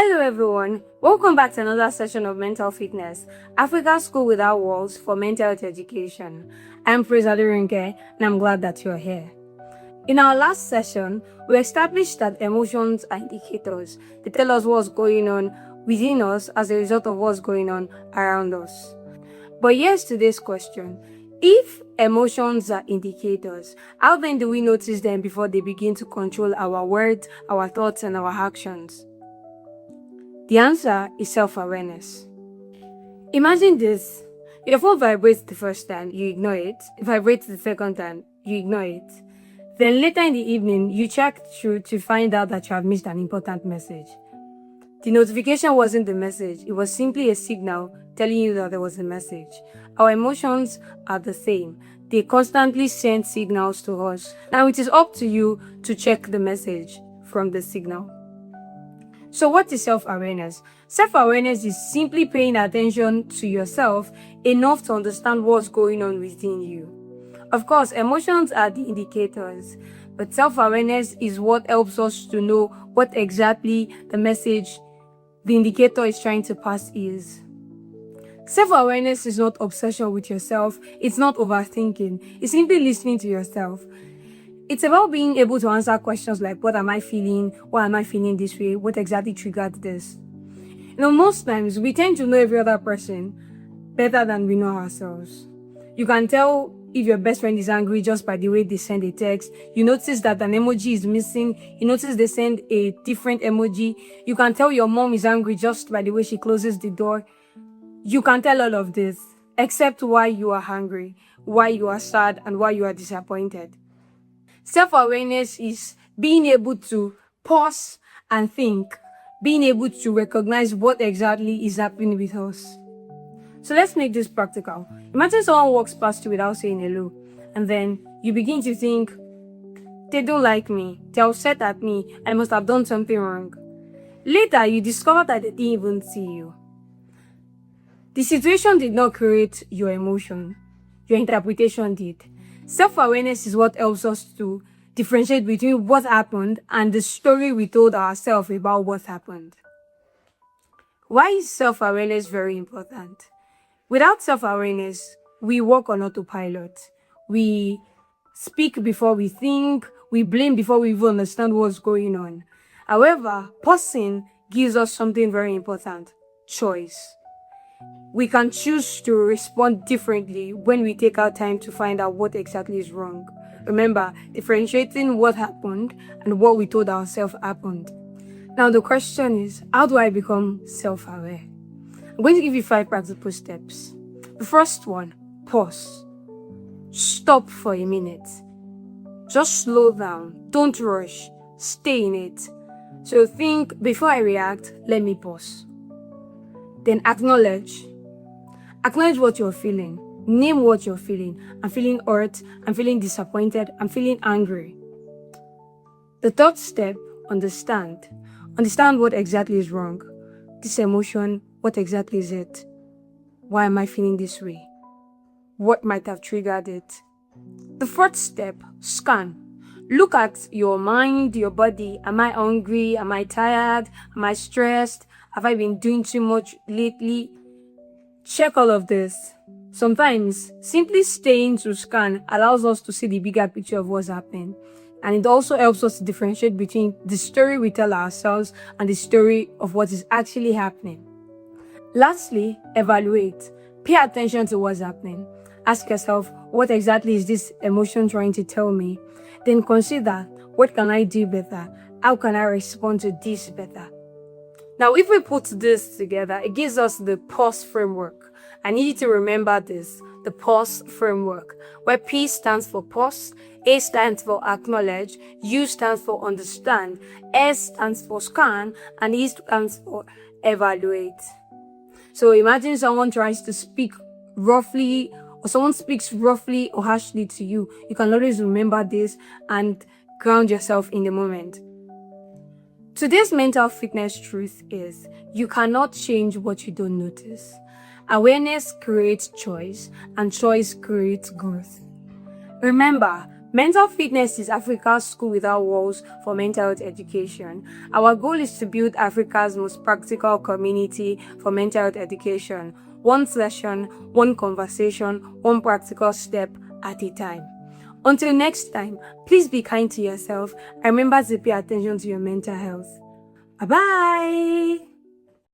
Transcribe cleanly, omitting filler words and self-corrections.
Hello everyone, welcome back to another session of Mental Fitness, Africa's School Without Walls for Mental Health Education. I'm Praise Aderonke and I'm glad that you're here. In our last session, we established that emotions are indicators. They tell us what's going on within us as a result of what's going on around us. But here's today's question. If emotions are indicators, how then do we notice them before they begin to control our words, our thoughts, and our actions? The answer is self-awareness. Imagine this. Your phone vibrates the first time, you ignore it. It vibrates the second time, you ignore it. Then later in the evening, you check through to find out that you have missed an important message. The notification wasn't the message, it was simply a signal telling you that there was a message. Our emotions are the same. They constantly send signals to us. Now it is up to you to check the message from the signal. So what is self-awareness? Self-awareness is simply paying attention to yourself enough to understand what's going on within you. Of course, emotions are the indicators, but self-awareness is what helps us to know what exactly the message the indicator is trying to pass is. Self-awareness is not obsession with yourself, it's not overthinking, it's simply listening to yourself. It's about being able to answer questions like, what am I feeling? Why am I feeling this way? What exactly triggered this? Most times we tend to know every other person better than we know ourselves. You can tell if your best friend is angry just by the way they send a text. You notice that an emoji is missing. You notice they send a different emoji. You can tell your mom is angry just by the way she closes the door. You can tell all of this, except why you are angry, why you are sad, and why you are disappointed. Self-awareness is being able to pause and think, being able to recognize what exactly is happening with us. So let's make this practical. Imagine someone walks past you without saying hello, and then you begin to think, they don't like me, they're upset at me, I must have done something wrong. Later, you discover that they didn't even see you. The situation did not create your emotion, your interpretation did. Self-awareness is what helps us to differentiate between what happened and the story we told ourselves about what happened. Why is self-awareness very important? Without self-awareness, we work on autopilot. We speak before we think, we blame before we even understand what's going on. However, pausing gives us something very important: choice. We can choose to respond differently when we take our time to find out what exactly is wrong. Remember, differentiating what happened and what we told ourselves happened. Now the question is, how do I become self-aware? I'm going to give you 5 practical steps. The first one, pause. Stop for a minute. Just slow down. Don't rush. Stay in it. So think, before I react, let me pause. Then acknowledge. Acknowledge what you're feeling. Name what you're feeling. I'm feeling hurt. I'm feeling disappointed. I'm feeling angry. The third step, understand. Understand what exactly is wrong. This emotion, what exactly is it? Why am I feeling this way? What might have triggered it? The fourth step, scan. Look at your mind, your body. Am I hungry? Am I tired? Am I stressed? Have I been doing too much lately? Check all of this. Sometimes, simply staying to scan allows us to see the bigger picture of what's happening. And it also helps us to differentiate between the story we tell ourselves and the story of what is actually happening. Lastly, evaluate. Pay attention to what's happening. Ask yourself, what exactly is this emotion trying to tell me? Then consider, what can I do better? How can I respond to this better? Now, if we put this together, it gives us the pause framework. I need you to remember this, the pause framework, where P stands for pause, A stands for acknowledge, U stands for understand, S stands for scan, and E stands for evaluate. So imagine someone tries to speak roughly, or someone speaks roughly or harshly to you. You can always remember this and ground yourself in the moment. Today's mental fitness truth is, you cannot change what you don't notice. Awareness creates choice, and choice creates growth. Remember, Mental Fitness is Africa's school without walls for mental health education. Our goal is to build Africa's most practical community for mental health education. One session, one conversation, one practical step at a time. Until next time, please be kind to yourself and remember to pay attention to your mental health. Bye-bye!